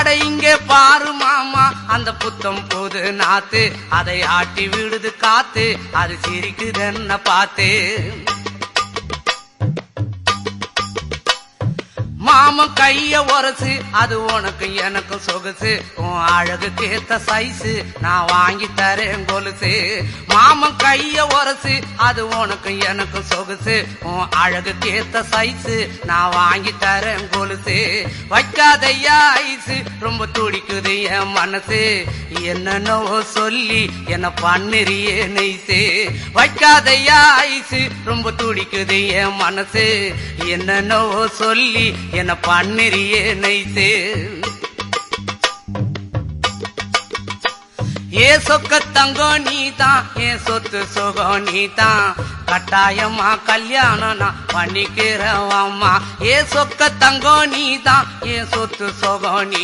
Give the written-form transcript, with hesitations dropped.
அட இங்கே பாரு மாமா அந்த புத்தம் போது நாத்து அதை ஆட்டி விடுது காத்து அது சிரிக்குதுன்னு பார்த்து மாமன் கைய உரசு அது உனக்கு எனக்கு சொகுசு உன் அழகுக்கு ஏத்த சைஸு நான் வாங்கி தரேன் கொலுசு மாமன் கைய உரசு அது உனக்கு எனக்கு சொகுசு உன் அழகுக்கு ஏத்த சைஸு நான் வாங்கி தரேன் கொலுசு வைக்காதையா ஐசு ரொம்ப துடிக்குது என் மனசு என்னன்னோ சொல்லி என்ன பண்ணுறியே நெய்சு வைக்காதையா ஐசு ரொம்ப துடிக்குது என் மனசு என்னன்னோ சொல்லி என்ன பண்ணுறியே நைசே ஏ சொக்க தங்கம் நீதான் ஏன் சொத்து சுகம் நீதான் கட்டாயமா கல்யாணம் நான் பண்ணிக்கிறவாமா ஏ சொக்க தங்கம் நீதான் ஏன் சொத்து சுகம் நீ